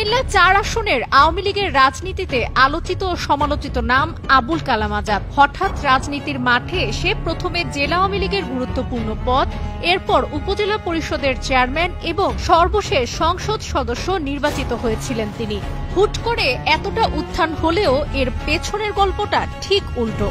কুমিল্লা ৪ আসনের আওয়ামী লীগের রাজনীতিতে আলোচিত ও সমালোচিত নাম আবুল কালাম আজাদ। হঠাৎ রাজনীতির মাঠে এসে প্রথমে জেলা আওয়ামী লীগের গুরুত্বপূর্ণ পদ, এরপর উপজেলা পরিষদের চেয়ারম্যান এবং সর্বশেষ সংসদ সদস্য নির্বাচিত হয়েছিলেন তিনি। হুট করে এতটা উত্থান হলেও এর পেছনের গল্পটা ঠিক উল্টো।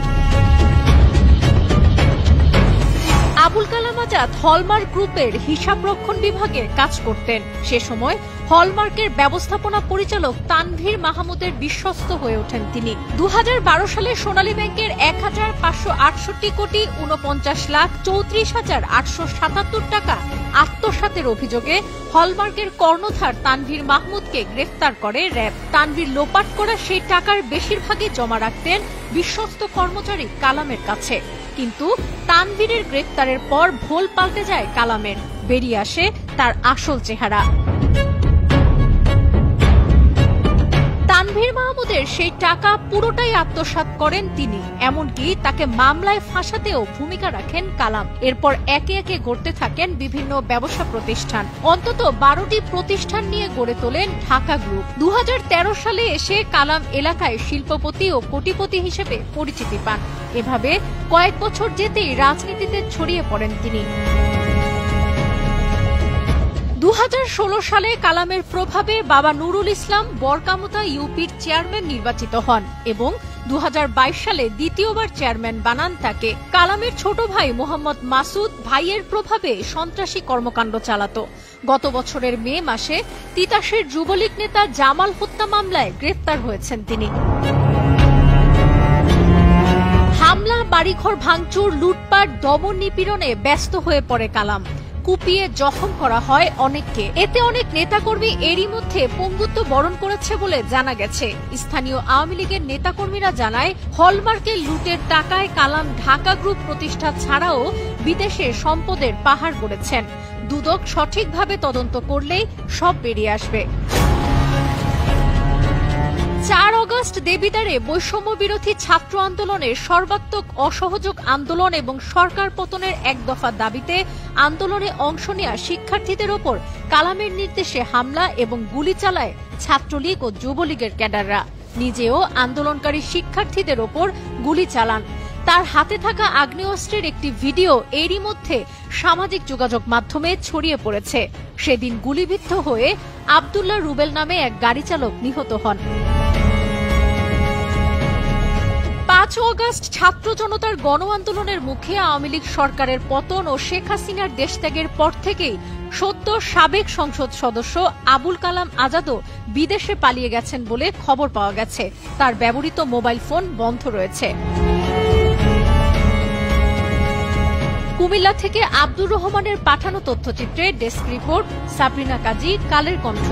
আবুল কালাম আজাদ হলমার্ক গ্রুপের হিসাবরক্ষণ বিভাগে কাজ করতেন। সে সময় হলমার্কের ব্যবস্থাপনা পরিচালক তানভীর মাহমুদের বিশ্বস্ত হয়ে ওঠেন তিনি। ২০১২ সালে সোনালী ব্যাংকের ১,৫৬৮ কোটি ৪৯,৩৪,৮৭৭ টাকা আত্মসাতের অভিযোগে হলমার্কের কর্ণধার তানভীর মাহমুদকে গ্রেফতার করে র্যাব। তানভীর লোপাট করা সেই টাকার বেশিরভাগই জমা রাখতেন বিশ্বস্ত কর্মচারী কালামের কাছে। কিন্তু তানভীরের গ্রেফতারের পর ভোল পাল্টে যায় কালামের, বেরিয়ে আসে তার আসল চেহারা। তানভীর মাহমুদের সেই টাকা পুরোটাই আত্মসাৎ করেন তিনি, এমনকি তাকে মামলায় ফাঁসাতেও ভূমিকা রাখেন কালাম। এরপর একে একে গড়তে থাকেন বিভিন্ন ব্যবসা প্রতিষ্ঠান। অন্তত ১২টি প্রতিষ্ঠান নিয়ে গড়ে তোলেন ঢাকা গ্রুপ। ২০১৩ সালে এসে কালাম এলাকায় শিল্পপতি ও কোটিপতি হিসেবে পরিচিতি পান। এভাবে কয়েক বছর যেতেই রাজনীতিতে ছড়িয়ে পড়েন তিনি। ২০১৬ সালে কালামের প্রভাবে বাবা নুরুল ইসলাম বরকামতা ইউপির চেয়ারম্যান নির্বাচিত হন এবং ২০২২ সালে দ্বিতীয়বার চেয়ারম্যান বানান তাকে। কালামের ছোট ভাই মোহাম্মদ মাসুদ ভাইয়ের প্রভাবে সন্ত্রাসী কর্মকাণ্ড চালাত। গত বছরের মে মাসে তিতাসের যুবলীগ নেতা জামাল হত্যা মামলায় গ্রেফতার হয়েছেন তিনি। হামলা, বাড়িঘর ভাঙচুর, লুটপাট, দমন নিপীড়নে ব্যস্ত হয়ে পড়ে কালাম। কুপিয়ে জখম করা হয় অনেককে। এতে অনেক নেতাকর্মী এরই মধ্যে পঙ্গুত্ব বরণ করেছে বলে জানা গেছে। স্থানীয় আওয়ামী লীগের নেতাকর্মীরা জানায়, হলমার্কের লুটের টাকায় কালাম ঢাকা গ্রুপ প্রতিষ্ঠা ছাড়াও বিদেশে সম্পদের পাহাড় গড়েছেন। দুদক সঠিকভাবে তদন্ত করলেই সব বেরিয়ে আসবে। ৪ আগস্ট দেবিদ্বারে বৈষম্য বিরোধী ছাত্র আন্দোলনের সর্বাত্মক অসহযোগ আন্দোলন এবং সরকার পতনের এক দফা দাবিতে আন্দোলনে অংশ নেওয়া শিক্ষার্থীদের ওপর কালামের নির্দেশে হামলা এবং গুলি চালায় ছাত্রলীগ ও যুবলীগের ক্যাডাররা। নিজেও আন্দোলনকারী শিক্ষার্থীদের ওপর গুলি চালান। তার হাতে থাকা আগ্নেয়াস্ত্রের একটি ভিডিও এরই মধ্যে সামাজিক যোগাযোগ মাধ্যমে ছড়িয়ে পড়েছে। সেদিন গুলিবিদ্ধ হয়ে আব্দুল্লাহ রুবেল নামে এক গাড়ি চালক নিহত হন। ৫ আগস্ট ছাত্র জনতার গণ আন্দোলনের মুখে আওয়ামী লীগ সরকারের পতন ও শেখ হাসিনার দেশত্যাগের পর থেকেই সদ্য সাবেক সংসদ সদস্য আবুল কালাম আজাদও বিদেশে পালিয়ে গেছেন বলে খবর পাওয়া গেছে। তার ব্যবহৃত মোবাইল ফোন বন্ধ রয়েছে। কুমিল্লা থেকে আব্দুর রহমানের পাঠানো তথ্যচিত্রে ডেস্ক রিপোর্ট, সাবরিনা কাজী, কালের কণ্ঠ।